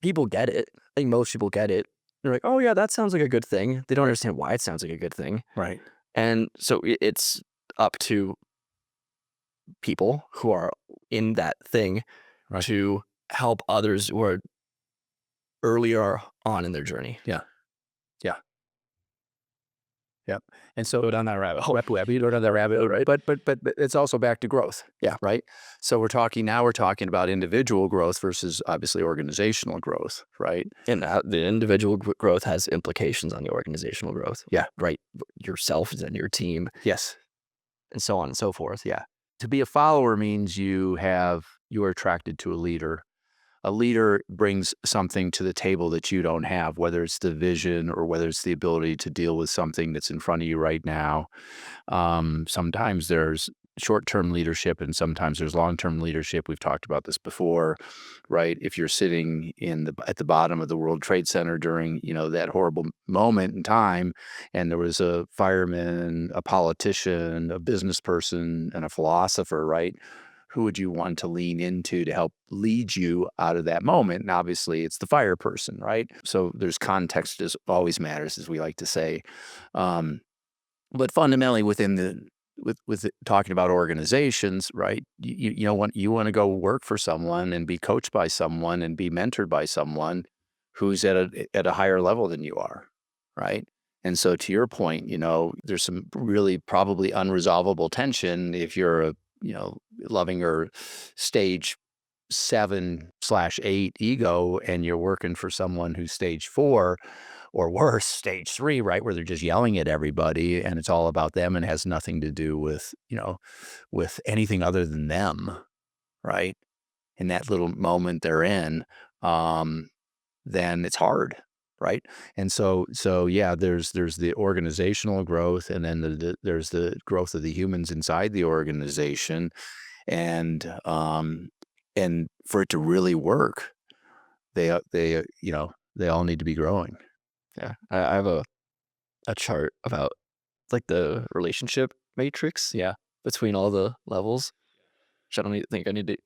people get it. I think most people get it. They're like, "Oh, yeah, that sounds like a good thing." They don't right, understand why it sounds like a good thing. right, And so it's up to people who are in that thing right. to help others who are earlier on in their journey. Yeah, yeah, yeah. And so Go down that rabbit hole. web, you go down that rabbit hole, Right? but it's also back to growth, Yeah. right? So we're talking about individual growth versus obviously organizational growth, right? And the individual growth has implications on the organizational growth, Yeah. right? Yourself and your team, Yes. and so on and so forth. Yeah. To be a follower means you are attracted to a leader. A leader brings something to the table that you don't have, whether it's the vision or whether it's the ability to deal with something that's in front of you right now. Sometimes there's short-term leadership and sometimes there's long-term leadership. We've talked about this before, right? If you're sitting at the bottom of the World Trade Center during, that horrible moment in time, and there was a fireman, a politician, a business person, and a philosopher, right? Who would you want to lean into to help lead you out of that moment? And obviously, it's the fire person, right? So there's context as always matters, as we like to say. Um, but fundamentally within talking about organizations, right? You want to go work for someone and be coached by someone and be mentored by someone who's at a higher level than you are, right? And so to your point, there's some really probably unresolvable tension if you're loving your stage 7/8 ego and you're working for someone who's stage 4 or worse, stage 3, right, where they're just yelling at everybody and it's all about them and has nothing to do with anything other than them, right? In that little moment they're in, um, then it's hard, right? And so yeah, there's the organizational growth and then there's the growth of the humans inside the organization and and for it to really work, they all need to be growing. Yeah. I have a chart about like the relationship matrix, yeah, between all the levels, which I don't even think I need to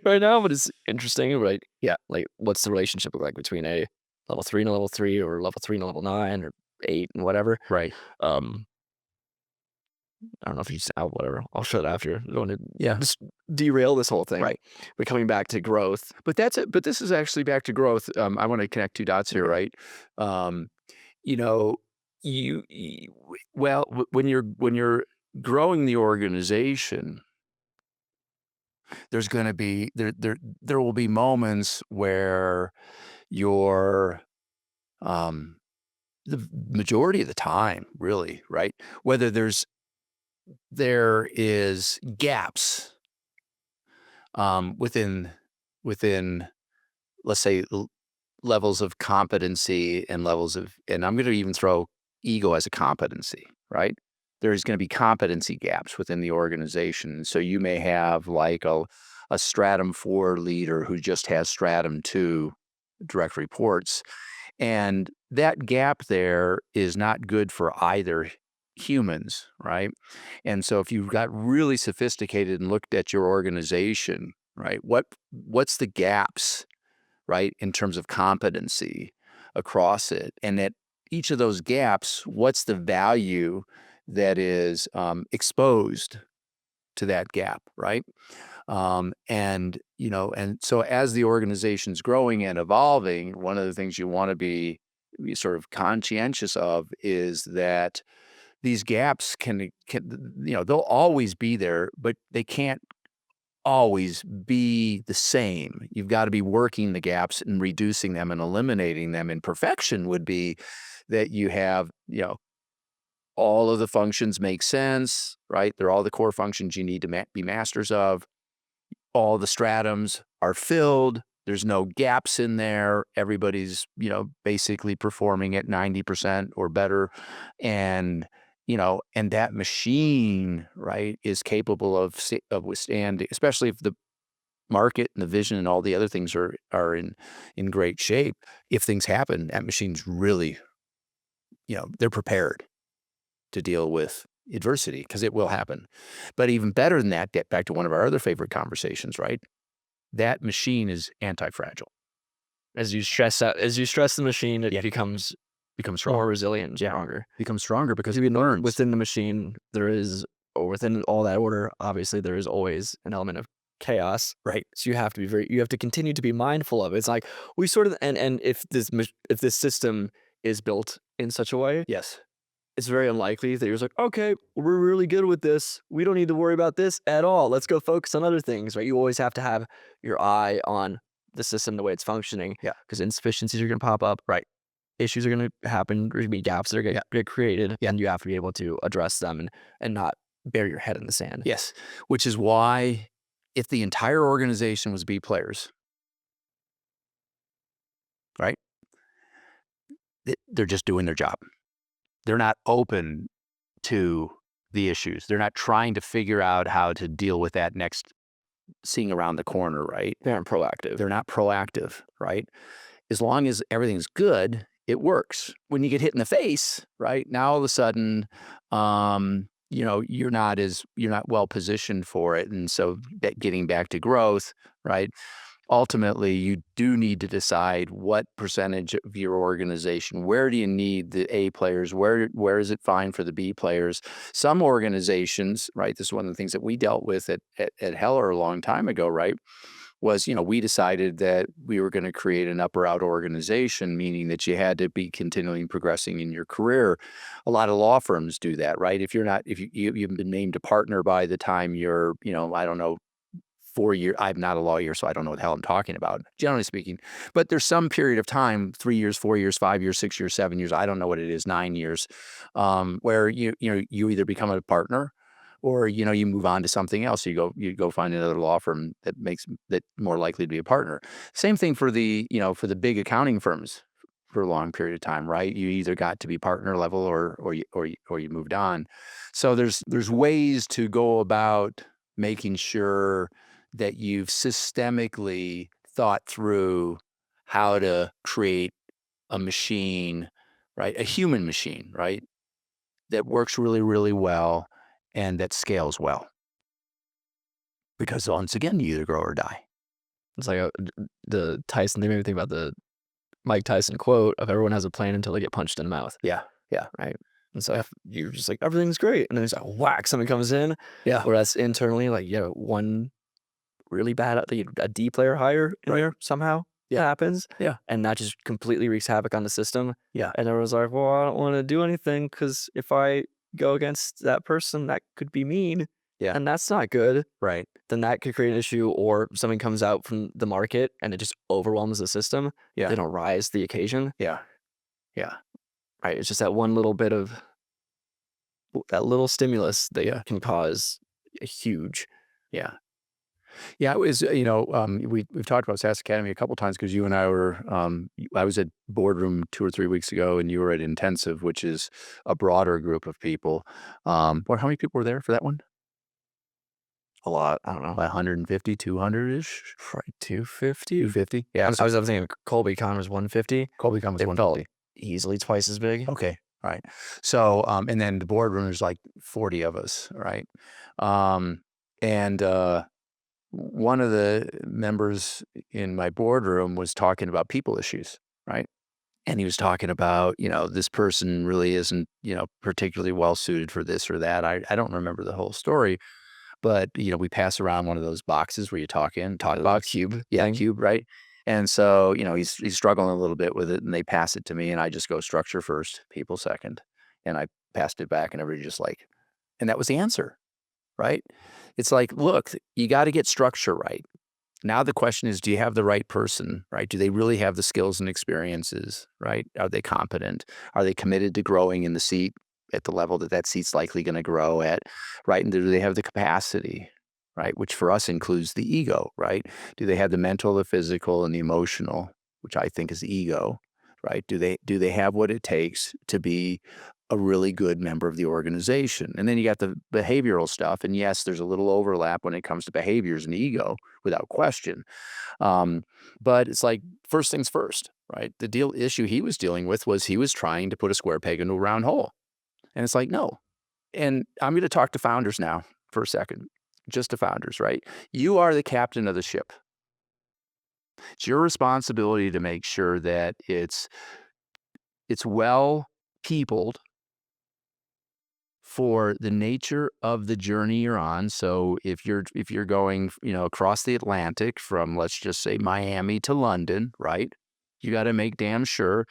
right now, but it's interesting, right? Yeah, Like, what's the relationship look like between a level 3 and a level 3, or level 3 and a level 9, or 8 and whatever? right. Um, I don't know if you just whatever. I'll shut it after. I don't want to Yeah, just derail this whole thing. right. But coming back to growth, But that's it. But this is actually back to growth. I want to connect two dots here, okay, right? Um, you know, well, when you're growing the organization, there's going to be there will be moments where you're um, the majority of the time, really, right? Whether there is gaps within let's say levels of competency and levels of and I'm going to even throw ego as a competency, right? there's going to be competency gaps within the organization. So you may have like a Stratum 4 leader who just has Stratum 2 direct reports. And that gap there is not good for either humans, right? And so if you've got really sophisticated and looked at your organization, right, what's the gaps, right, in terms of competency across it? And at each of those gaps, what's the value that is exposed to that gap, right? And and so as the organization's growing and evolving, one of the things you want to be sort of conscientious of is that these gaps can they'll always be there, but they can't always be the same. You've got to be working the gaps and reducing them and eliminating them. And perfection would be that you have, all of the functions make sense, right? They're all the core functions you need to be masters of. All the stratums are filled. There's no gaps in there. Everybody's, basically performing at 90% or better. And, and that machine, right, is capable of withstanding, especially if the market and the vision and all the other things are in great shape. If things happen, that machine's really, they're prepared to deal with adversity because it will happen. But even better than that, get back to one of our other favorite conversations, right? That machine is anti-fragile. As you stress the machine, it Yeah. becomes more Stronger. resilient and Yeah. stronger. Becomes stronger because Because it learns. within the machine, there is, or within all that order, obviously there is always an element of chaos. Right. So you have to continue to be mindful of it. It's like we sort of, and if this system is built in such a way, Yes. it's very unlikely that you're just like, okay, we're really good with this. We don't need to worry about this at all. Let's go focus on other things, right? You always have to have your eye on the system, the way it's functioning, Yeah. because insufficiencies are going to pop up, Right. issues are going to happen, there's going to be gaps that are going Yeah. to get created, Yeah. and you have to be able to address them and not bury your head in the sand. Yes. Which is why if the entire organization was B players, right? They're just doing their job. They're not open to the issues. They're not trying to figure out how to deal with that next seeing around the corner, right? They aren't proactive. They're not proactive, right? As long as everything's good, it works. When you get hit in the face, right? Now all of a sudden, you're not well positioned for it. And so that getting back to growth, right? Ultimately, you do need to decide what percentage of your organization, where do you need the A players, where is it fine for the B players? Some organizations, right? This is one of the things that we dealt with at Heller a long time ago, right? Was, we decided that we were going to create an up or out organization, meaning that you had to be continually progressing in your career. A lot of law firms do that, right? If you've been named a partner by the time you're, I don't know, 4 year. I'm not a lawyer, so I don't know what the hell I'm talking about, generally speaking. But there's some period of time, 3 years, 4 years, 5 years, 6 years, 7 years. I don't know what it is, 9 years, where you either become a partner or you move on to something else. You go find another law firm that makes that more likely to be a partner. Same thing for the big accounting firms for a long period of time, right? You either got to be partner level or you moved on. So there's ways to go about making sure that you've systemically thought through how to create a machine, right? A human machine, right? That works really, really well and that scales well. Because once again, you either grow or die. It's like the Tyson, they made me think about the Mike Tyson quote of everyone has a plan until they get punched in the mouth, Yeah. Yeah. right? And so Yeah. if you're just like, everything's great. And then it's like, whack, something comes in, Yeah. or that's internally, like, one really bad, a D player hire in Right. there somehow Yeah. happens, Yeah. and that just completely wreaks havoc on the system. Yeah. And everyone's like, well, I don't want to do anything because if I go against that person, that could be mean, Yeah. and that's not good. Right. Then that could create an issue, or something comes out from the market and it just overwhelms the system. Yeah. They don't rise to the occasion. Yeah. Yeah. Right? It's just that one little bit of that little stimulus that Yeah. can cause a huge Yeah. Yeah, it was, we've talked about SAS Academy a couple times because you and I were, I was at boardroom 2 or 3 weeks ago, and you were at intensive, which is a broader group of people. How many people were there for that one? A lot, I don't know, 150, 200-ish, probably 250? 250. Yeah, I so was thinking Colby Conn was 150. Colby Gun was It felt 150. easily twice as big. Okay, all right. So, and then the boardroom is like 40 of us, right? Um, and one of the members in my boardroom was talking about people issues, right? And he was talking about, this person really isn't, particularly well suited for this or that. I don't remember the whole story, but, we pass around one of those boxes where you talk The box. cube Yeah, thing. cube, right? And so, he's struggling a little bit with it, and they pass it to me, and I just go structure first, people second. And I passed it back, and everybody just like, and that was the answer, right? It's like, look, you got to get structure right. Now the question is, do you have the right person, right? Do they really have the skills and experiences, right? Are they competent? Are they committed to growing in the seat at the level that that seat's likely going to grow at, right? And do they have the capacity, right? Which for us includes the ego, right? Do they have the mental, the physical, and the emotional, which I think is ego, right? Do they have what it takes to be a really good member of the organization? And then you got the behavioral stuff, and yes, there's a little overlap when it comes to behaviors and ego, without question. Um, but it's like first things first, right? The deal issue he was dealing with was he was trying to put a square peg into a round hole. And it's like, no. And I'm going to talk to founders now for a second, just to founders, right? You are the captain of the ship. It's your responsibility to make sure that it's well peopled for the nature of the journey you're on. So if you're going, across the Atlantic from, let's just say, Miami to London, right? You got to make damn sure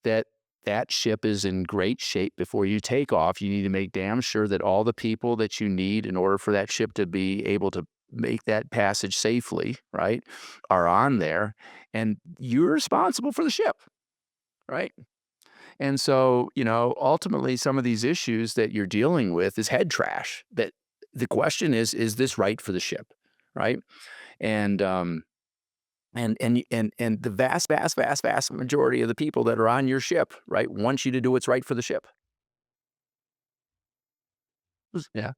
that that ship is in great shape before you take off. You need to make damn sure that all the people that you need in order for that ship to be able to make that passage safely, right, are on there, and you're responsible for the ship, right? And so, ultimately, some of these issues that you're dealing with is head trash. That the question is this right for the ship, right? And and the vast, vast, vast, vast majority of the people that are on your ship, right, want you to do what's right for the ship. Yeah.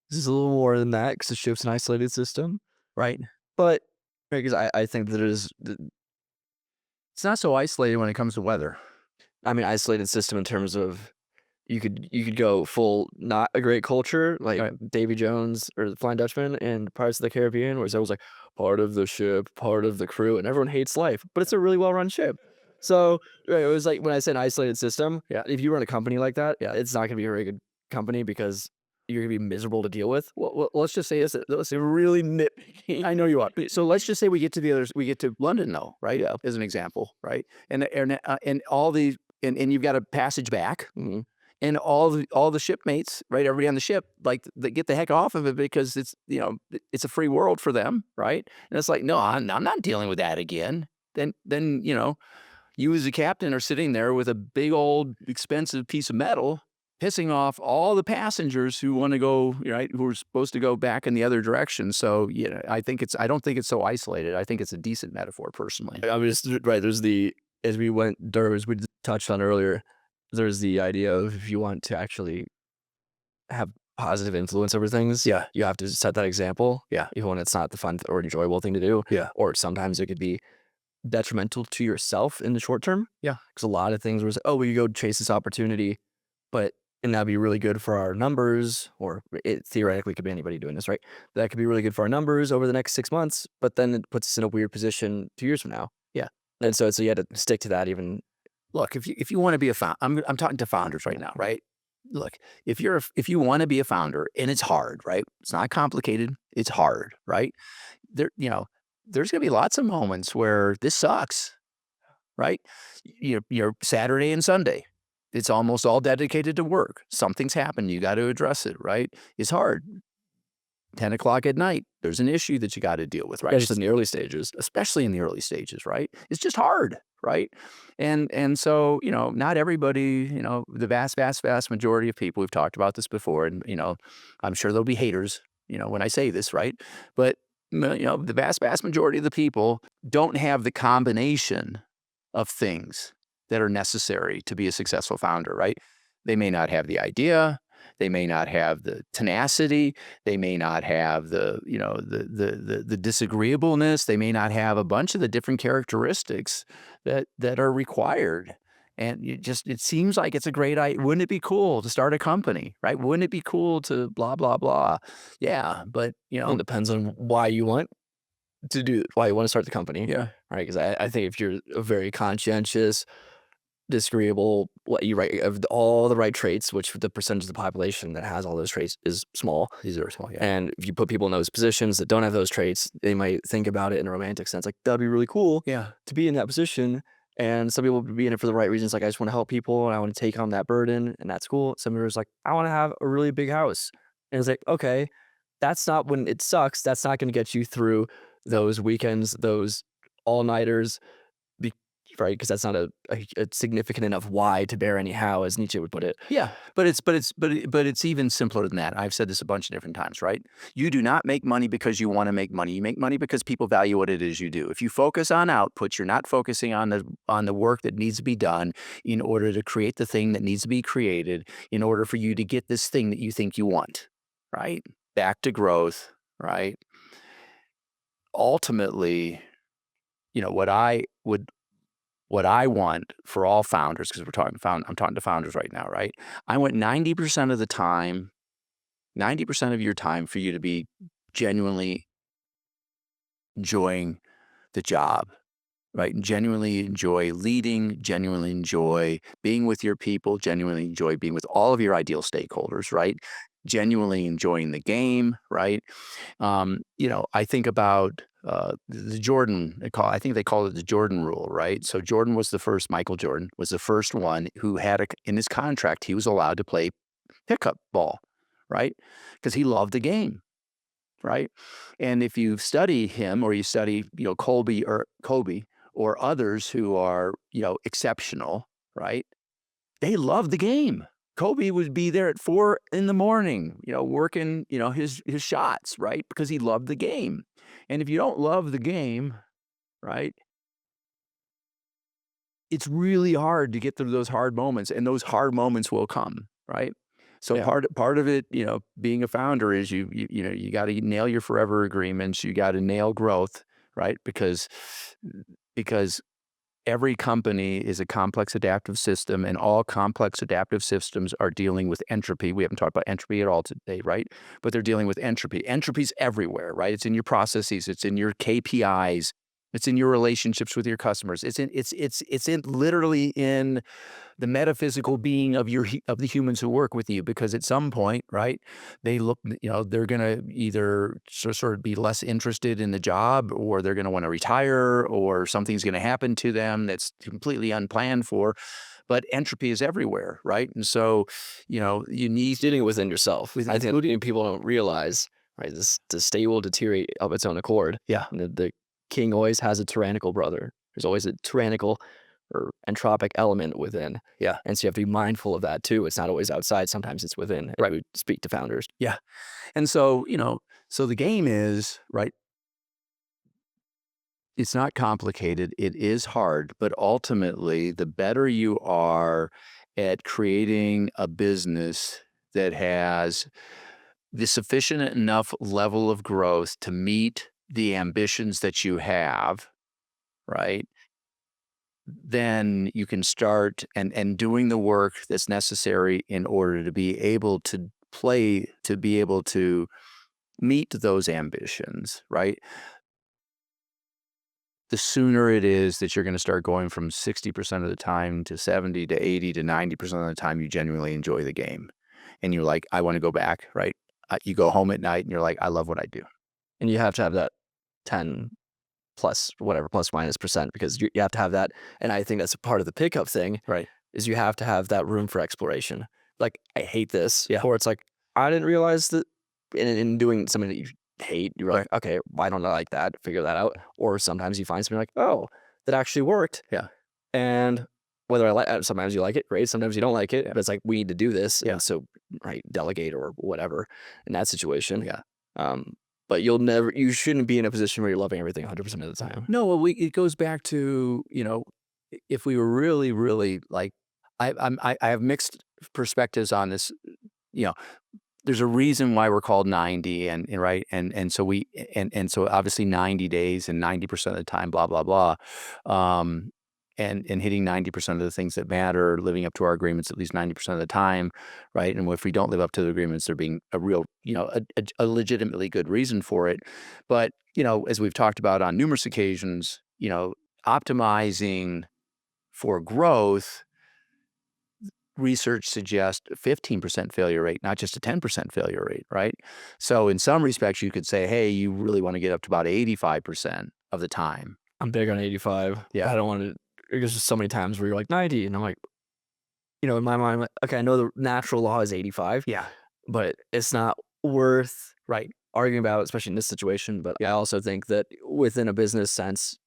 This is a little more than that because the ship's an isolated system, Right? but because I think that it is It's not so isolated when it comes to weather. I mean, isolated system in terms of you could go full not a great culture, like Right. Davy Jones or the Flying Dutchman and Pirates of the Caribbean, where it's always like part of the ship, part of the crew, and everyone hates life, but it's a really well-run ship. So, right, it was like when I said isolated system, Yeah. if you run a company like that, Yeah. it's not gonna be a very good company because you're gonna be miserable to deal with. Well, let's just say this, let's say really nitpicky. I know you are. So let's just say we get to London though, right? Yeah. As an example, right? And all the and you've got a passage back. Mhm. And all the shipmates, right? Everybody on the ship, like, they get the heck off of it because it's a free world for them, right? And it's like, no, I'm not dealing with that again. Then you as a captain are sitting there with a big old expensive piece of metal, pissing off all the passengers who want to go, right, who are supposed to go back in the other direction. So I don't think it's so isolated. I think it's a decent metaphor personally. I was right, there's the as we went there as we touched on earlier, there's the idea of if you want to actually have positive influence over things, Yeah, you have to set that example, yeah, even when it's not the fun or enjoyable thing to do, yeah, or sometimes it could be detrimental to yourself in the short term. yeah. Because a lot of things was, "Oh, we could go chase this opportunity, but and that'd be really good for our numbers," or it theoretically could be anybody doing this, right? "That could be really good for our numbers over the next 6 months," but then it puts us in a weird position 2 years from now. Yeah. And so you had to stick to that even. Look, if you want to be a founder, I'm talking to founders right now, right? Look, if you want to be a founder, and it's hard, right? It's not complicated. It's hard, right? There, there's going to be lots of moments where this sucks, right? You're Saturday and Sunday. It's almost all dedicated to work. Something's happened. You got to address it, right? It's hard. 10 o'clock at night, there's an issue that you got to deal with, right? Yeah, just in the early stages. Especially in the early stages, right? It's just hard, right? And so, not everybody, the vast, vast, vast majority of people, we've talked about this before, and I'm sure there'll be haters, when I say this, right? But The vast majority of the people don't have the combination of things that are necessary to be a successful founder, right? They may not have the idea, they may not have the tenacity, they may not have the disagreeableness, they may not have a bunch of the different characteristics that are required. And it seems like it's a great idea. Wouldn't it be cool to start a company, right? Wouldn't it be cool to blah blah blah? Yeah, but Well, it depends on why you want to start the company, yeah, right? Because I think if you're a very conscientious, disagreeable, what you right of all the right traits, which the percentage of the population that has all those traits is small. these are small. Yeah, And if you put people in those positions that don't have those traits, they might think about it in a romantic sense, like that'd be really cool yeah, to be in that position. And some people would be in it for the right reasons, like I just want to help people and I want to take on that burden, and that's cool. Some people are just like, I want to have a really big house, and it's like, okay, that's not when it sucks. That's not going to get you through those weekends, those all nighters, be right? Because that's not a significant enough why to bear any how, as Nietzsche would put it. yeah. But it's even simpler than that. I've said this a bunch of different times, right? You do not make money because you want to make money. You make money because people value what it is you do. If you focus on output, you're not focusing on the work that needs to be done in order to create the thing that needs to be created in order for you to get this thing that you think you want, right? Back to growth, right? Ultimately, what I want for all founders, because I'm talking to founders right now, right? I want 90% of the time, 90% of your time for you to be genuinely enjoying the job, right? And genuinely enjoy leading, genuinely enjoy being with your people, genuinely enjoy being with all of your ideal stakeholders, right? Genuinely enjoying the game, right? I think about the Jordan. I think they call it the Jordan rule, right? So Jordan was the first. Michael Jordan was the first one who had in his contract he was allowed to play pickup ball, right? Because he loved the game, right? And if you study him or you study, Kobe or others who are exceptional, right? They love the game. Kobe would be there at 4 in the morning, working, his shots, right? Because he loved the game. And if you don't love the game, right, it's really hard to get through those hard moments, and those hard moments will come, right? So Yeah. part of it, being a founder is you got to nail your forever agreements. You got to nail growth, right? Because every company is a complex adaptive system, and all complex adaptive systems are dealing with entropy. We haven't talked about entropy at all today, right? But they're dealing with entropy. Entropy's everywhere, right? It's in your processes, it's in your KPIs, it's in your relationships with your customers. It's in literally in the metaphysical being of of the humans who work with you, because at some point, right, they're going to either sort of be less interested in the job, or they're going to want to retire, or something's going to happen to them that's completely unplanned for. But entropy is everywhere, right? And so, you need Getting it within yourself. with I think including people don't realize, right? This the state will deteriorate of its own accord. yeah, And the king always has a tyrannical brother. There's always a tyrannical or entropic element within. yeah, And so you have to be mindful of that too. It's not always outside. Sometimes it's within. If right, we speak to founders. yeah. And so, so the game is, right, it's not complicated. It is hard, but ultimately, the better you are at creating a business that has the sufficient enough level of growth to meet the ambitions that you have, right? Then you can start and doing the work that's necessary in order to be able to to be able to meet those ambitions, right? The sooner it is that you're gonna start going from 60% of the time to 70 to 80 to 90% of the time you genuinely enjoy the game. And you're like, "I wanna go back," right? You go home at night and you're like, "I love what I do." And you have to have that 10 plus whatever, plus minus percent, because you have to have that. And I think that's a part of the pickup thing Right. is you have to have that room for exploration. Like, I hate this. Yeah. Or it's like, I didn't realize that in doing something that you hate, you're like, Right. okay, why don't I like that? Figure that out. Or sometimes you find something like, oh, that actually worked. Yeah. And whether I like sometimes you like it, great. Sometimes you don't like it. Yeah. But it's like, we need to do this. Yeah. And so, right, delegate or whatever in that situation. Yeah. Um, but you shouldn't be in a position where you're loving everything 100% of the time. No, well, it goes back to, if we were really, really like, I have mixed perspectives on this. You know, there's a reason why we're called 90 and right and so we and so obviously 90 days and 90% of the time, blah blah blah, um, and hitting 90% of the things that matter, living up to our agreements at least 90% of the time, right? And if we don't live up to the agreements, there being a real, a legitimately good reason for it. But as we've talked about on numerous occasions, optimizing for growth, research suggests a 15% failure rate, not just a 10% failure rate, right? So in some respects, you could say, hey, you really want to get up to about 85% of the time. I'm big on 85. Yeah. I don't want to. There's just so many times where you're like 90, and I'm like, in my mind, I'm like, okay, I know the natural law is 85, Yeah. but it's not worth Right. arguing about, especially in this situation. But I Yeah. also think that within a business sense,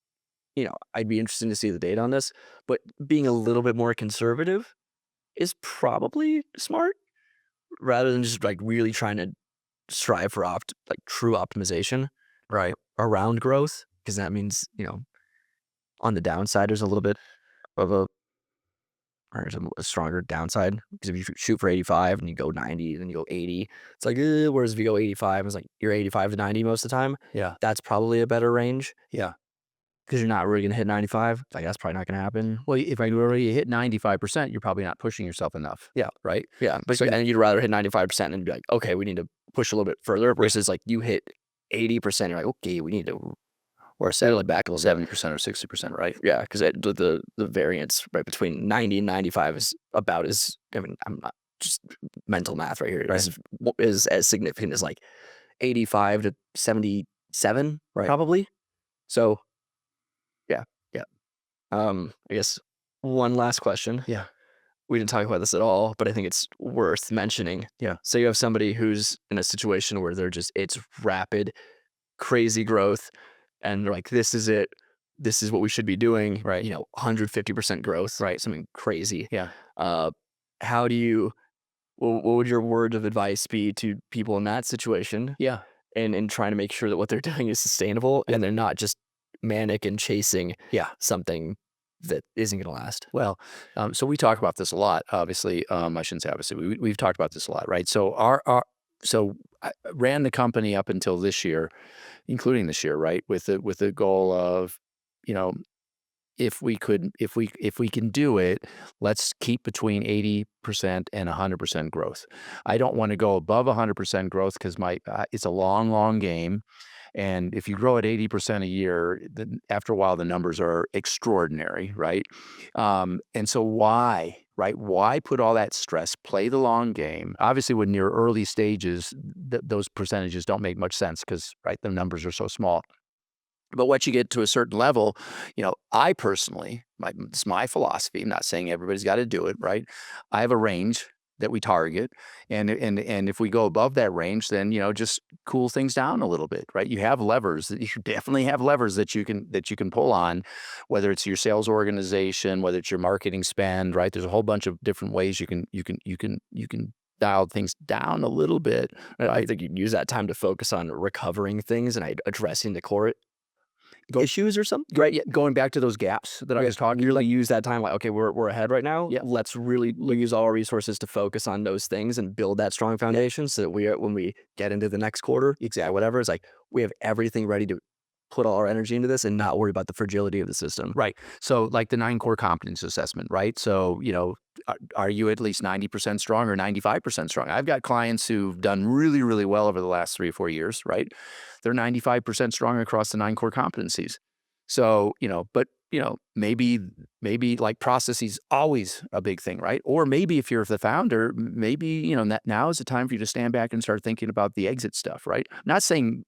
I'd be interested to see the data on this. But being a little bit more conservative is probably smart rather than just like really trying to strive for like true optimization Right. around growth, because that means, on the downside, there's a little bit of a stronger downside, because if you shoot for 85 and you go 90, then you go 80, it's like, whereas if you go 85, it's like you're 85 to 90 most of the time. Yeah. That's probably a better range Yeah. because you're not really gonna hit 95. Like, that's probably not gonna happen. Well, if I already hit 95%, you're probably not pushing yourself enough. Yeah, Right. yeah, but So, and you'd rather hit 95% and be like, "Okay, we need to push a little bit further," versus, like, you hit 80%, you're like, "Okay, we need to or settle it back a little bit." 70% or 60%, right? Yeah, 'cause the variance right between 90 and 95 is about as, I mean, I'm not just mental math right here, Right. is as significant as, like, 85 to 77 Right. probably. So, yeah. Yeah. I guess one last question. Yeah. We didn't talk about this at all, but I think it's worth mentioning. Yeah. So you have somebody who's in a situation where it's rapid, crazy growth, and they're like, "This is it. This is what we should be doing." Right. 150% growth, Right. something crazy. Yeah. Uh, how do you? What would your word of advice be to people in that situation, Yeah. and trying to make sure that what they're doing is sustainable Yeah. and they're not just manic and chasing Yeah. something that isn't going to last? Well, so we talk about this a lot. Obviously, I shouldn't say obviously. We've talked about this a lot, right? So so I ran the company up until this year, including this year, right? With the goal of, you know, if we can do it, let's keep between 80% and 100% growth. I don't want to go above 100% growth because it's a long, long game. And if you grow at 80% a year, then after a while, the numbers are extraordinary, right? And so why, right? Why put all that stress? Play the long game. Obviously, when you're early stages, those percentages don't make much sense because, right, the numbers are so small. But once you get to a certain level, I personally, it's my philosophy. I'm not saying everybody's got to do it, right? I have a range that we target, and if we go above that range, then just cool things down a little bit, right? You have levers that you definitely have levers that you can pull on, whether it's your sales organization, whether it's your marketing spend, right? There's a whole bunch of different ways you can dial things down a little bit, I right? think you'd use that time to focus on recovering things and addressing the core issues or something. Right, yeah, going back to those gaps that I Okay, was talking. you like use that time like, okay, we're ahead right now. Yeah. Let's really use all our resources to focus on those things and build that strong foundation so that when we get into the next quarter or Exactly. whatever, it's like we have everything ready to put all our energy into this and not worry about the fragility of the system. Right. So, like the 9 core competence assessment, right? So, are you at least 90% strong or 95% strong? I've got clients who've done really, really well over the last 3 or 4 years, right? They're 95% strong across the 9 core competencies. So, but, maybe like process is always a big thing, right? Or maybe if you're the founder, maybe, now is the time for you to stand back and start thinking about the exit stuff, right? Not saying,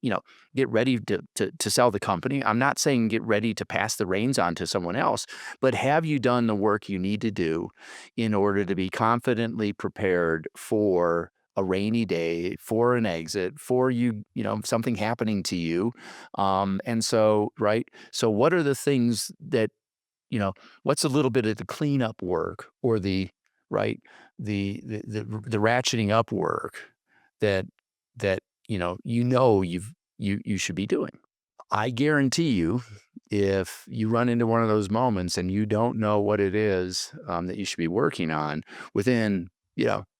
get ready to sell the company. I'm not saying get ready to pass the reins on to someone else, but have you done the work you need to do in order to be confidently prepared for a rainy day, for an exit, for something happening to you? And so, right. So what are the things that, what's a little bit of the cleanup work or right, the ratcheting up work that, you've you should be doing. I guarantee you, if you run into one of those moments and you don't know what it is that you should be working on, within,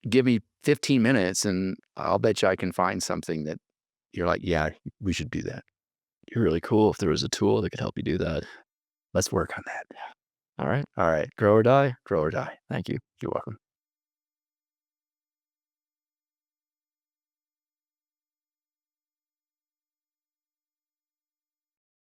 give me 15 minutes and I'll bet you I can find something that you're like, yeah, we should do that. You're really cool if there was a tool that could help you do that. Let's work on that. All right. All right. Grow or die. Grow or die. Thank you. You're welcome.